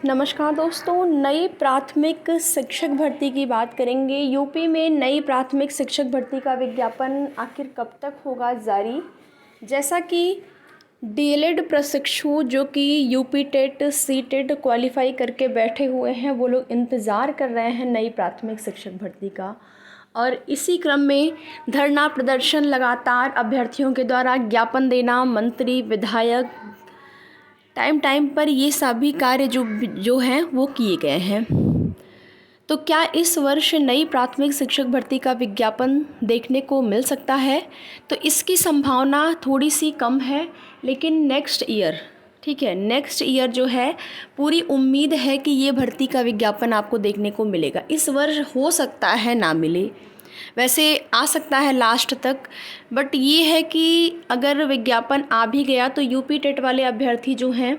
नमस्कार दोस्तों, नई प्राथमिक शिक्षक भर्ती की बात करेंगे। यूपी में नई प्राथमिक शिक्षक भर्ती का विज्ञापन आखिर कब तक होगा जारी। जैसा कि डीएलएड प्रशिक्षु जो कि यूपी टेट सीटेट क्वालिफाई करके बैठे हुए हैं, वो लोग इंतज़ार कर रहे हैं नई प्राथमिक शिक्षक भर्ती का। और इसी क्रम में धरना प्रदर्शन लगातार अभ्यर्थियों के द्वारा ज्ञापन देना, मंत्री विधायक टाइम टाइम पर ये सभी कार्य जो हैं वो किए गए हैं। तो क्या इस वर्ष नई प्राथमिक शिक्षक भर्ती का विज्ञापन देखने को मिल सकता है? तो इसकी संभावना थोड़ी सी कम है, लेकिन नेक्स्ट ईयर, ठीक है, नेक्स्ट ईयर जो है पूरी उम्मीद है कि ये भर्ती का विज्ञापन आपको देखने को मिलेगा। इस वर्ष हो सकता है ना मिले, वैसे आ सकता है लास्ट तक, बट ये है कि अगर विज्ञापन आ भी गया तो यूपी टेट वाले अभ्यर्थी जो हैं,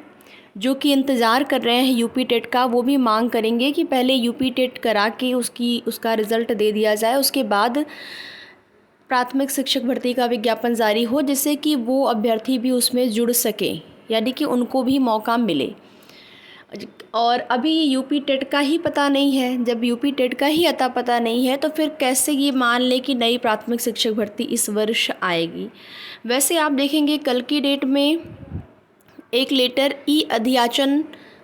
जो कि इंतज़ार कर रहे हैं यूपी टेट का, वो भी मांग करेंगे कि पहले यूपी टेट करा के उसका रिज़ल्ट दे दिया जाए, उसके बाद प्राथमिक शिक्षक भर्ती का विज्ञापन जारी हो, जिससे कि वो अभ्यर्थी भी उसमें जुड़ सकें, यानी कि उनको भी मौका मिले। और अभी यूपी टेट का ही पता नहीं है। जब यूपी टेट का ही अता पता नहीं है तो फिर कैसे ये मान ले कि नई प्राथमिक शिक्षक भर्ती इस वर्ष आएगी। वैसे आप देखेंगे कल की डेट में एक लेटर ई अध्याचन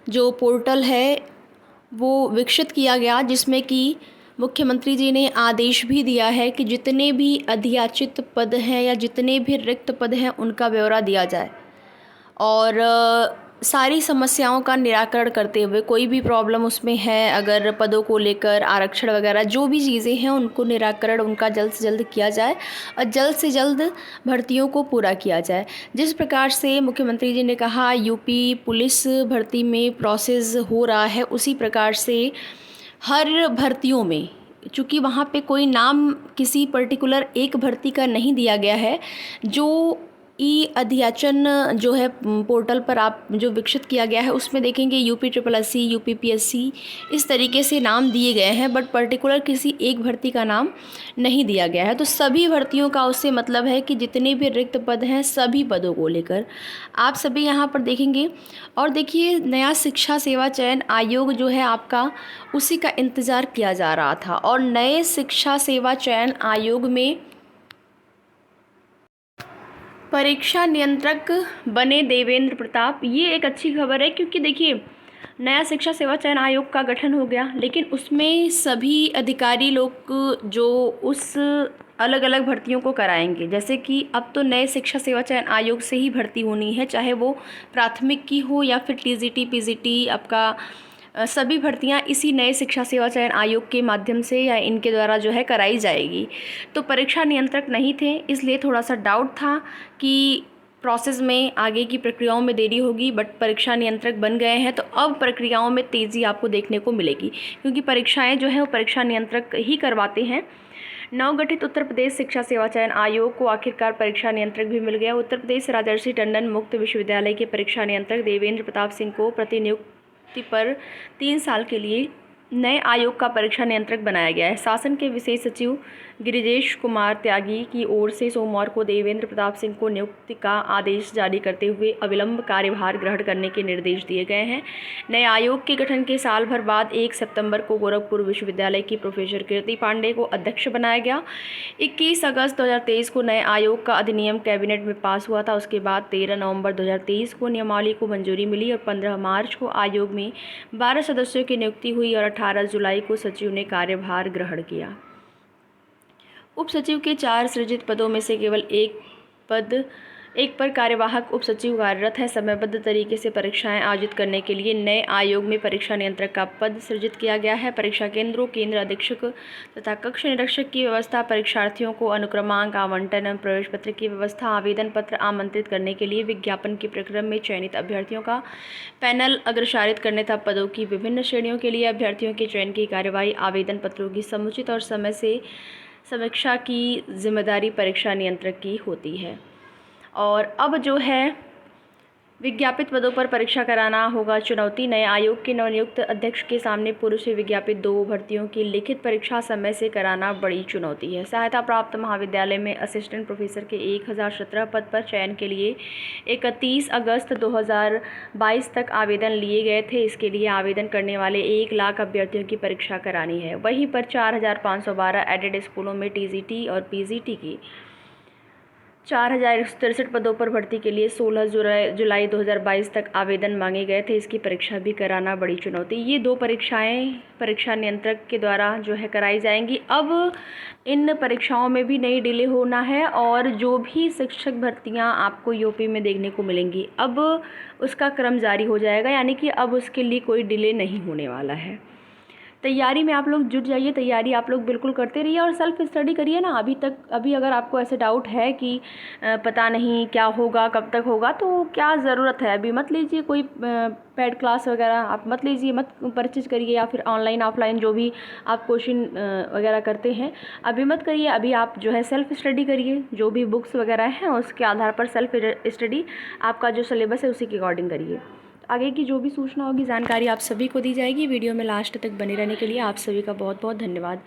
जो पोर्टल है वो विकसित किया गया, जिसमें कि मुख्यमंत्री जी ने आदेश भी दिया है कि जितने भी अध्याचित पद हैं या जितने भी रिक्त पद हैं उनका ब्यौरा दिया जाए, और सारी समस्याओं का निराकरण करते हुए, कोई भी प्रॉब्लम उसमें है अगर पदों को लेकर, आरक्षण वगैरह जो भी चीज़ें हैं उनको निराकरण उनका जल्द से जल्द किया जाए और जल्द से जल्द भर्तियों को पूरा किया जाए। जिस प्रकार से मुख्यमंत्री जी ने कहा यूपी पुलिस भर्ती में प्रोसेस हो रहा है, उसी प्रकार से हर भर्तियों में, चूँकि वहाँ पे कोई नाम किसी पर्टिकुलर एक भर्ती का नहीं दिया गया है, जो ई अध्याचन जो है पोर्टल पर आप जो विकसित किया गया है उसमें देखेंगे UP triple S C, UP PSC, इस तरीके से नाम दिए गए हैं, बट पर्टिकुलर किसी एक भर्ती का नाम नहीं दिया गया है। तो सभी भर्तियों का उससे मतलब है कि जितने भी रिक्त पद हैं सभी पदों को लेकर आप सभी यहाँ पर देखेंगे। और देखिए, नया शिक्षा सेवा चयन आयोग जो है आपका, उसी का इंतज़ार किया जा रहा था, और नए शिक्षा सेवा चयन आयोग में परीक्षा नियंत्रक बने देवेंद्र प्रताप। ये एक अच्छी खबर है, क्योंकि देखिए नया शिक्षा सेवा चयन आयोग का गठन हो गया, लेकिन उसमें सभी अधिकारी लोग जो उस अलग अलग भर्तियों को कराएंगे, जैसे कि अब तो नए शिक्षा सेवा चयन आयोग से ही भर्ती होनी है, चाहे वो प्राथमिक की हो या फिर टीजीटी पीजीटी, आपका सभी भर्तियां इसी नए शिक्षा सेवा चयन आयोग के माध्यम से या इनके द्वारा जो है कराई जाएगी। तो परीक्षा नियंत्रक नहीं थे, इसलिए थोड़ा सा डाउट था कि प्रोसेस में आगे की प्रक्रियाओं में देरी होगी, बट परीक्षा नियंत्रक बन गए हैं तो अब प्रक्रियाओं में तेज़ी आपको देखने को मिलेगी, क्योंकि परीक्षाएं जो है वो परीक्षा नियंत्रक ही करवाते हैं। नवगठित उत्तर प्रदेश शिक्षा सेवा चयन आयोग को आखिरकार परीक्षा नियंत्रक भी मिल गया। उत्तर प्रदेश राजर्षि टंडन मुक्त विश्वविद्यालय के परीक्षा नियंत्रक देवेंद्र प्रताप सिंह को प्रतिनियुक्ति पर 3 साल के लिए नए आयोग का परीक्षा नियंत्रक बनाया गया है। शासन के विशेष सचिव गिरिजेश कुमार त्यागी की ओर से सोमवार को देवेंद्र प्रताप सिंह को नियुक्ति का आदेश जारी करते हुए अविलंब कार्यभार ग्रहण करने के निर्देश दिए गए हैं। नए आयोग के गठन के साल भर बाद 1 सितंबर को गोरखपुर विश्वविद्यालय की प्रोफेसर कीर्ति पांडे को अध्यक्ष बनाया गया। 21 अगस्त 2023 को नए आयोग का अधिनियम कैबिनेट में पास हुआ था। उसके बाद 13 नवंबर 2023 को नियमावली को मंजूरी मिली और 15 मार्च को आयोग में 12 सदस्यों की नियुक्ति हुई और 18 जुलाई को सचिव ने कार्यभार ग्रहण किया। उप सचिव के 4 सृजित पदों में से केवल एक पर कार्यवाहक उप सचिव कार्यरत है। समयबद्ध तरीके से परीक्षाएं आयोजित करने के लिए नए आयोग में परीक्षा नियंत्रक का पद सृजित किया गया है। परीक्षा केंद्रों, केंद्र अधीक्षक तथा कक्ष निरीक्षक की व्यवस्था, परीक्षार्थियों को अनुक्रमांक आवंटन एवं प्रवेश पत्र की व्यवस्था, आवेदन पत्र आमंत्रित करने के लिए विज्ञापन के प्रक्रम में चयनित अभ्यर्थियों का पैनल अग्रसारित करने तथा पदों की विभिन्न श्रेणियों के लिए अभ्यर्थियों के चयन की कार्यवाही, आवेदन पत्रों की समुचित और समय से समीक्षा की जिम्मेदारी परीक्षा नियंत्रक की होती है। और अब जो है विज्ञापित पदों पर परीक्षा कराना होगा चुनौती। नए आयोग के नवनियुक्त अध्यक्ष के सामने पूर्व से विज्ञापित 2 भर्तियों की लिखित परीक्षा समय से कराना बड़ी चुनौती है। सहायता प्राप्त महाविद्यालय में असिस्टेंट प्रोफेसर के 1017 पद पर चयन के लिए 31 अगस्त 2022 तक आवेदन लिए गए थे। इसके लिए आवेदन करने वाले 1 लाख अभ्यर्थियों की परीक्षा करानी है। वहीं पर 4512 एडेड स्कूलों में टीजीटी और पीजीटी की 4063 पदों पर भर्ती के लिए 16 जुलाई 2022 तक आवेदन मांगे गए थे। इसकी परीक्षा भी कराना बड़ी चुनौती। ये 2 परीक्षाएं परीक्षा नियंत्रक के द्वारा जो है कराई जाएंगी। अब इन परीक्षाओं में भी नई डिले होना है और जो भी शिक्षक भर्तियां आपको यूपी में देखने को मिलेंगी अब उसका क्रम जारी हो जाएगा, यानी कि अब उसके लिए कोई डिले नहीं होने वाला है। तैयारी में आप लोग जुट जाइए, तैयारी आप लोग बिल्कुल करते रहिए और सेल्फ स्टडी करिए ना। अभी अगर आपको ऐसे डाउट है कि पता नहीं क्या होगा, कब तक होगा, तो क्या ज़रूरत है, अभी मत लीजिए कोई पेड क्लास वगैरह, आप मत लीजिए, मत परचेज करिए, या फिर ऑनलाइन ऑफलाइन जो भी आप क्वेश्चन वगैरह करते हैं अभी मत करिए। अभी आप जो है सेल्फ स्टडी करिए, जो भी बुक्स वगैरह हैं उसके आधार पर सेल्फ स्टडी, आपका जो सिलेबस है उसी के अकॉर्डिंग करिए। आगे की जो भी सूचना होगी, जानकारी आप सभी को दी जाएगी। वीडियो में लास्ट तक बने रहने के लिए आप सभी का बहुत बहुत धन्यवाद।